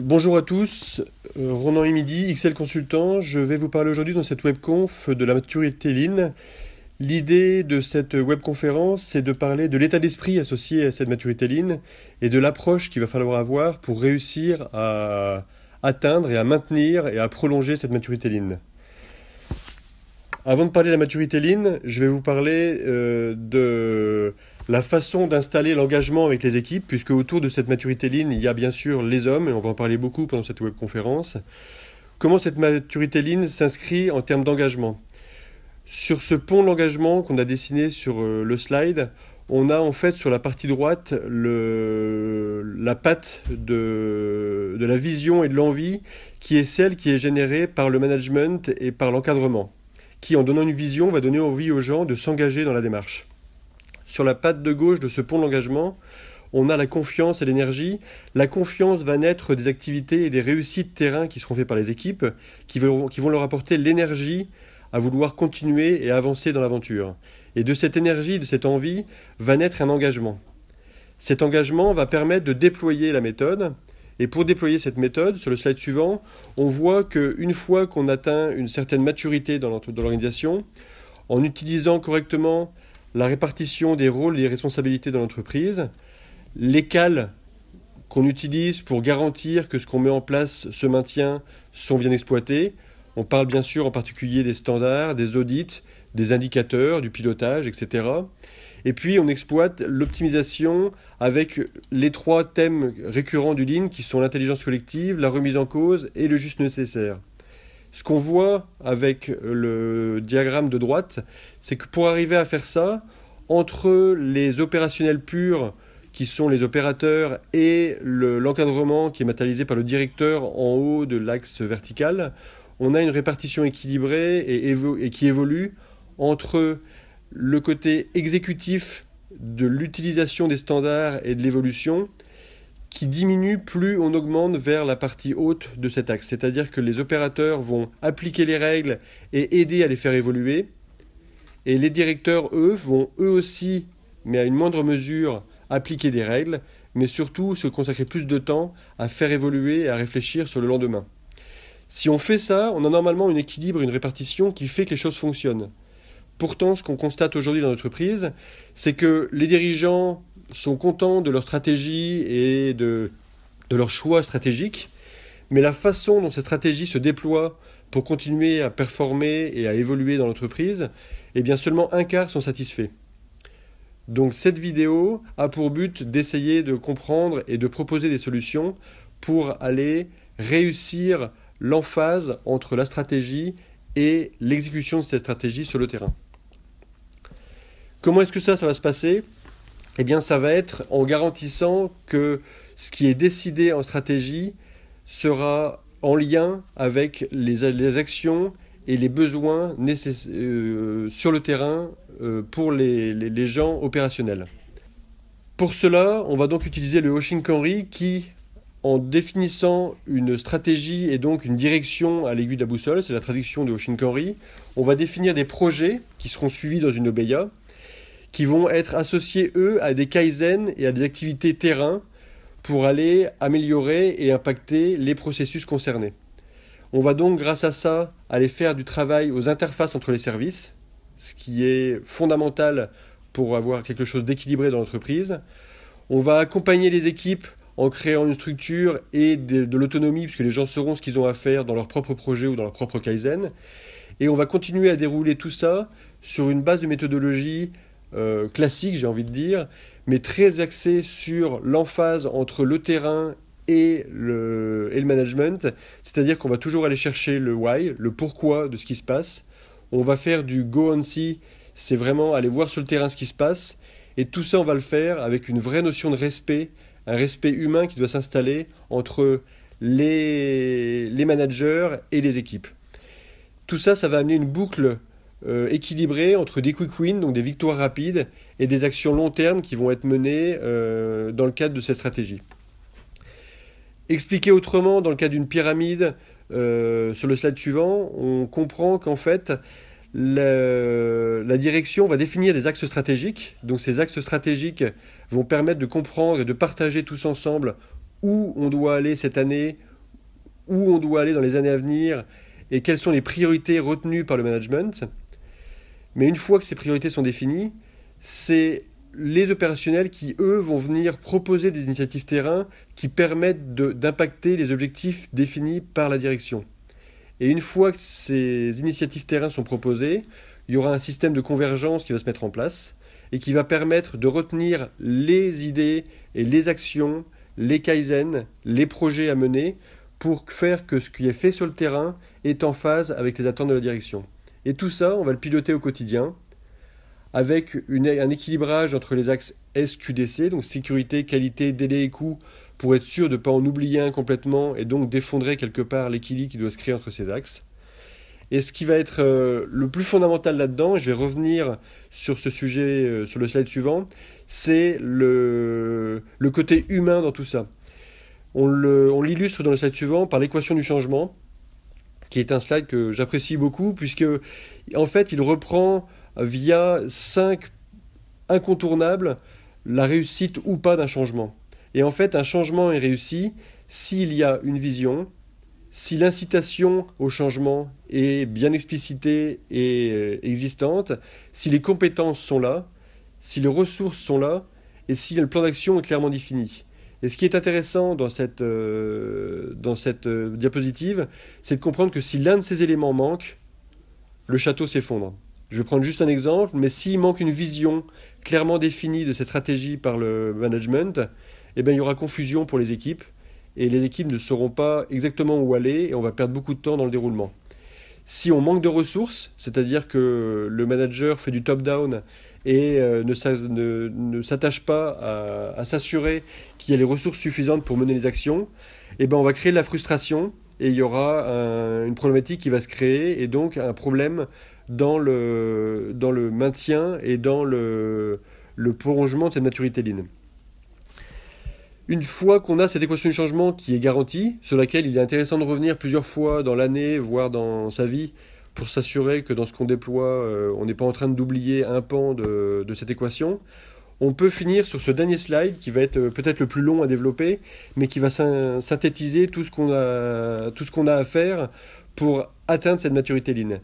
Bonjour à tous, Ronan et Midi, XL Consultant. Je vais vous parler aujourd'hui dans cette webconf de la maturité Lean. L'idée de cette webconférence, c'est de parler de l'état d'esprit associé à cette maturité Lean et de l'approche qu'il va falloir avoir pour réussir à atteindre et à maintenir et à prolonger cette maturité Lean. Avant de parler de la maturité Lean, je vais vous parler de la façon d'installer l'engagement avec les équipes, puisque autour de cette maturité Lean, il y a bien sûr les hommes, et on va en parler beaucoup pendant cette webconférence. Comment cette maturité Lean s'inscrit en termes d'engagement? Sur ce pont de l'engagement qu'on a dessiné sur le slide, on a en fait sur la partie droite la patte de la vision et de l'envie qui est celle qui est générée par le management et par l'encadrement, qui en donnant une vision va donner envie aux gens de s'engager dans la démarche. Sur la patte de gauche de ce pont de l'engagement, on a la confiance et l'énergie. La confiance va naître des activités et des réussites terrain qui seront faites par les équipes, qui vont leur apporter l'énergie à vouloir continuer et avancer dans l'aventure. Et de cette énergie, de cette envie, va naître un engagement. Cet engagement va permettre de déployer la méthode. Et pour déployer cette méthode, sur le slide suivant, on voit qu'une fois qu'on atteint une certaine maturité dans l'organisation, en utilisant correctement la répartition des rôles et des responsabilités dans l'entreprise, les cales qu'on utilise pour garantir que ce qu'on met en place se maintient sont bien exploités. On parle bien sûr en particulier des standards, des audits, des indicateurs, du pilotage, etc. Et puis on exploite l'optimisation avec les trois thèmes récurrents du Lean qui sont l'intelligence collective, la remise en cause et le juste nécessaire. Ce qu'on voit avec le diagramme de droite, c'est que pour arriver à faire ça, entre les opérationnels purs, qui sont les opérateurs, et l'encadrement qui est matérialisé par le directeur en haut de l'axe vertical, on a une répartition équilibrée et qui évolue entre le côté exécutif de l'utilisation des standards et de l'évolution, qui diminue plus on augmente vers la partie haute de cet axe. C'est-à-dire que les opérateurs vont appliquer les règles et aider à les faire évoluer. Et les directeurs, eux, vont eux aussi, mais à une moindre mesure, appliquer des règles, mais surtout se consacrer plus de temps à faire évoluer et à réfléchir sur le lendemain. Si on fait ça, on a normalement un équilibre, une répartition qui fait que les choses fonctionnent. Pourtant, ce qu'on constate aujourd'hui dans l'entreprise, c'est que les dirigeants sont contents de leur stratégie et de leur choix stratégique, mais la façon dont cette stratégie se déploie pour continuer à performer et à évoluer dans l'entreprise, eh bien seulement un quart sont satisfaits. Donc cette vidéo a pour but d'essayer de comprendre et de proposer des solutions pour aller réussir l'emphase entre la stratégie et l'exécution de cette stratégie sur le terrain. Comment est-ce que ça va se passer? Eh bien, ça va être en garantissant que ce qui est décidé en stratégie sera en lien avec les actions et les besoins sur le terrain pour les gens opérationnels. Pour cela, on va donc utiliser le Hoshinkanri qui, en définissant une stratégie et donc une direction à l'aiguille de la boussole, c'est la traduction de Hoshinkanri, on va définir des projets qui seront suivis dans une Obeya, qui vont être associés, eux, à des kaizen et à des activités terrain pour aller améliorer et impacter les processus concernés. On va donc, grâce à ça, aller faire du travail aux interfaces entre les services, ce qui est fondamental pour avoir quelque chose d'équilibré dans l'entreprise. On va accompagner les équipes en créant une structure et de l'autonomie, puisque les gens sauront ce qu'ils ont à faire dans leur propre projet ou dans leur propre kaizen. Et on va continuer à dérouler tout ça sur une base de méthodologie classique, j'ai envie de dire, mais très axé sur l'emphase entre le terrain et le management, c'est-à-dire qu'on va toujours aller chercher le why, le pourquoi de ce qui se passe. On va faire du go on see, c'est vraiment aller voir sur le terrain ce qui se passe, et tout ça on va le faire avec une vraie notion de respect, un respect humain qui doit s'installer entre les managers et les équipes. Tout ça, ça va amener une boucle équilibré entre des quick wins, donc des victoires rapides, et des actions long terme qui vont être menées dans le cadre de cette stratégie. Expliqué autrement, dans le cadre d'une pyramide, sur le slide suivant, on comprend qu'en fait, la direction va définir des axes stratégiques. Donc ces axes stratégiques vont permettre de comprendre et de partager tous ensemble où on doit aller cette année, où on doit aller dans les années à venir, et quelles sont les priorités retenues par le management. Mais une fois que ces priorités sont définies, c'est les opérationnels qui, eux, vont venir proposer des initiatives terrain qui permettent d'impacter les objectifs définis par la direction. Et une fois que ces initiatives terrain sont proposées, il y aura un système de convergence qui va se mettre en place et qui va permettre de retenir les idées et les actions, les kaizen, les projets à mener pour faire que ce qui est fait sur le terrain est en phase avec les attentes de la direction. Et tout ça, on va le piloter au quotidien avec un équilibrage entre les axes SQDC, donc sécurité, qualité, délai et coût, pour être sûr de ne pas en oublier un complètement et donc d'effondrer quelque part l'équilibre qui doit se créer entre ces axes. Et ce qui va être le plus fondamental là-dedans, et je vais revenir sur ce sujet sur le slide suivant, c'est le côté humain dans tout ça. On l'illustre dans le slide suivant par l'équation du changement, qui est un slide que j'apprécie beaucoup, puisque en fait il reprend via 5 incontournables la réussite ou pas d'un changement. Et en fait, un changement est réussi s'il y a une vision, si l'incitation au changement est bien explicitée et existante, si les compétences sont là, si les ressources sont là, et si le plan d'action est clairement défini. Et ce qui est intéressant dans cette diapositive, c'est de comprendre que si l'un de ces éléments manque, le château s'effondre. Je vais prendre juste un exemple, mais s'il manque une vision clairement définie de cette stratégie par le management, eh bien, il y aura confusion pour les équipes, et les équipes ne sauront pas exactement où aller, et on va perdre beaucoup de temps dans le déroulement. Si on manque de ressources, c'est-à-dire que le manager fait du top-down et ne s'attache pas à s'assurer qu'il y a les ressources suffisantes pour mener les actions, eh ben on va créer de la frustration et il y aura une problématique qui va se créer et donc un problème dans le maintien et dans le prolongement de cette maturité lean. Une fois qu'on a cette équation du changement qui est garantie, sur laquelle il est intéressant de revenir plusieurs fois dans l'année, voire dans sa vie, pour s'assurer que dans ce qu'on déploie, on n'est pas en train d'oublier un pan de cette équation, on peut finir sur ce dernier slide qui va être peut-être le plus long à développer, mais qui va synthétiser tout ce qu'on a à faire pour atteindre cette maturité lean.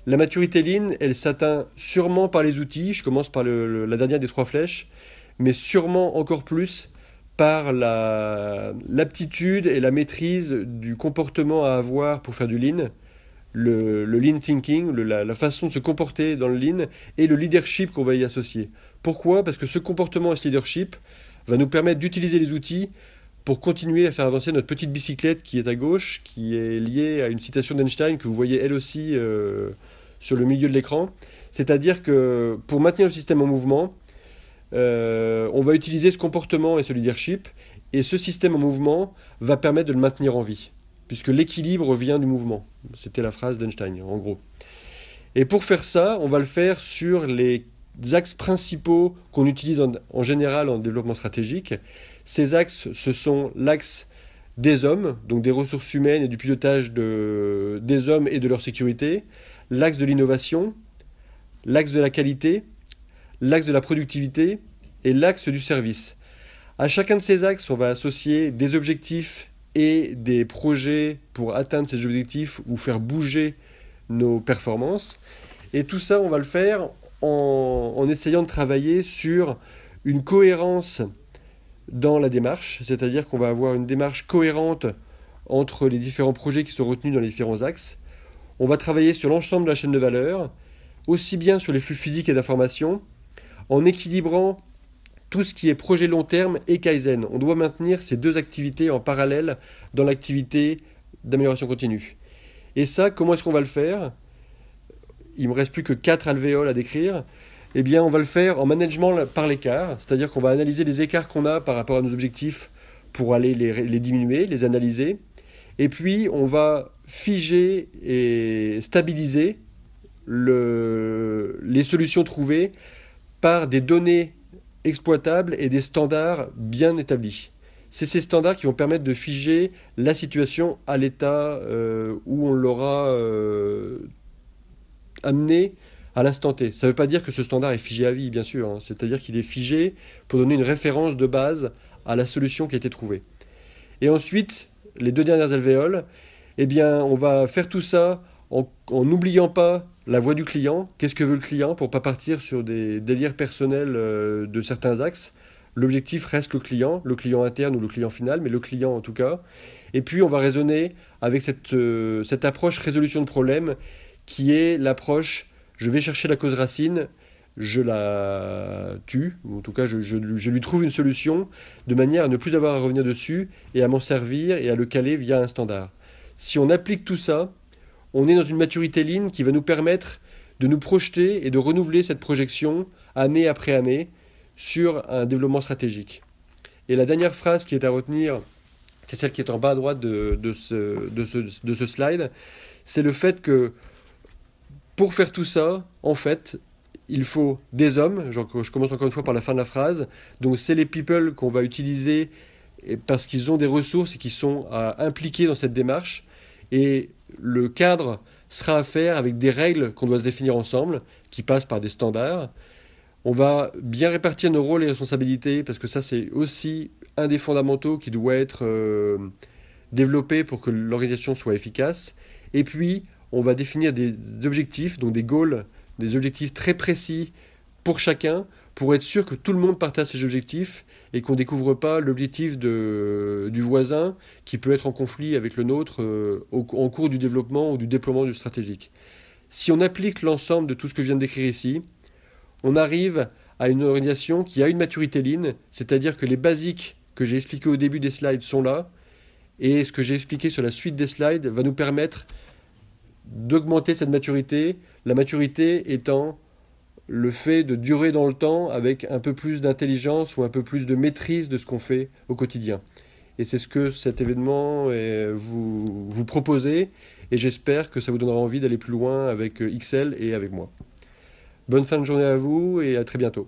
La maturité lean, elle s'atteint sûrement par les outils, je commence par la dernière des 3 flèches, mais sûrement encore plus par l'aptitude et la maîtrise du comportement à avoir pour faire du lean, le lean thinking, la façon de se comporter dans le lean et le leadership qu'on va y associer. Pourquoi? Parce que ce comportement et ce leadership va nous permettre d'utiliser les outils pour continuer à faire avancer notre petite bicyclette qui est à gauche, qui est liée à une citation d'Einstein que vous voyez elle aussi sur le milieu de l'écran. C'est-à-dire que pour maintenir le système en mouvement, on va utiliser ce comportement et ce leadership, et ce système en mouvement va permettre de le maintenir en vie, puisque l'équilibre vient du mouvement. C'était la phrase d'Einstein, en gros. Et pour faire ça, on va le faire sur les axes principaux qu'on utilise en général en développement stratégique. Ces axes, ce sont l'axe des hommes, donc des ressources humaines et du pilotage des hommes et de leur sécurité, l'axe de l'innovation, l'axe de la qualité, l'axe de la productivité et l'axe du service. À chacun de ces axes, on va associer des objectifs et des projets pour atteindre ces objectifs ou faire bouger nos performances. Et tout ça, on va le faire en essayant de travailler sur une cohérence dans la démarche, c'est-à-dire qu'on va avoir une démarche cohérente entre les différents projets qui sont retenus dans les différents axes. On va travailler sur l'ensemble de la chaîne de valeur, aussi bien sur les flux physiques et d'informations, en équilibrant tout ce qui est projet long terme et Kaizen. On doit maintenir ces 2 activités en parallèle dans l'activité d'amélioration continue. Et ça, comment est-ce qu'on va le faire? Il ne me reste plus que 4 alvéoles à décrire. Eh bien, on va le faire en management par l'écart, c'est-à-dire qu'on va analyser les écarts qu'on a par rapport à nos objectifs pour aller les diminuer, les analyser. Et puis, on va figer et stabiliser les solutions trouvées par des données exploitables et des standards bien établis. C'est ces standards qui vont permettre de figer la situation à l'état où on l'aura amené à l'instant T. Ça ne veut pas dire que ce standard est figé à vie, bien sûr, hein. C'est-à-dire qu'il est figé pour donner une référence de base à la solution qui a été trouvée. Et ensuite, les deux dernières alvéoles, eh bien, on va faire tout ça en n'oubliant pas la voix du client. Qu'est-ce que veut le client pour pas partir sur des délires personnels de certains axes. L'objectif reste le client interne ou le client final, mais le client en tout cas. Et puis, on va raisonner avec cette approche résolution de problème qui est l'approche je vais chercher la cause racine, je la tue, ou en tout cas je lui trouve une solution de manière à ne plus avoir à revenir dessus et à m'en servir et à le caler via un standard. Si on applique tout ça, on est dans une maturité lean qui va nous permettre de nous projeter et de renouveler cette projection année après année sur un développement stratégique. Et la dernière phrase qui est à retenir, c'est celle qui est en bas à droite de ce slide, c'est le fait que pour faire tout ça, en fait, il faut des hommes, je commence encore une fois par la fin de la phrase, donc c'est les people qu'on va utiliser parce qu'ils ont des ressources et qui sont impliqués dans cette démarche. Et le cadre sera à faire avec des règles qu'on doit se définir ensemble, qui passent par des standards. On va bien répartir nos rôles et responsabilités, parce que ça c'est aussi un des fondamentaux qui doit être développé pour que l'organisation soit efficace. Et puis, on va définir des objectifs, donc des goals, des objectifs très précis pour chacun, pour être sûr que tout le monde partage ces objectifs et qu'on ne découvre pas l'objectif du voisin qui peut être en conflit avec le nôtre en cours du développement ou du déploiement du stratégique. Si on applique l'ensemble de tout ce que je viens de décrire ici, on arrive à une organisation qui a une maturité lean, c'est-à-dire que les basiques que j'ai expliqués au début des slides sont là, et ce que j'ai expliqué sur la suite des slides va nous permettre d'augmenter cette maturité, la maturité étant le fait de durer dans le temps avec un peu plus d'intelligence ou un peu plus de maîtrise de ce qu'on fait au quotidien. Et c'est ce que cet événement vous proposez, et j'espère que ça vous donnera envie d'aller plus loin avec XL et avec moi. Bonne fin de journée à vous et à très bientôt.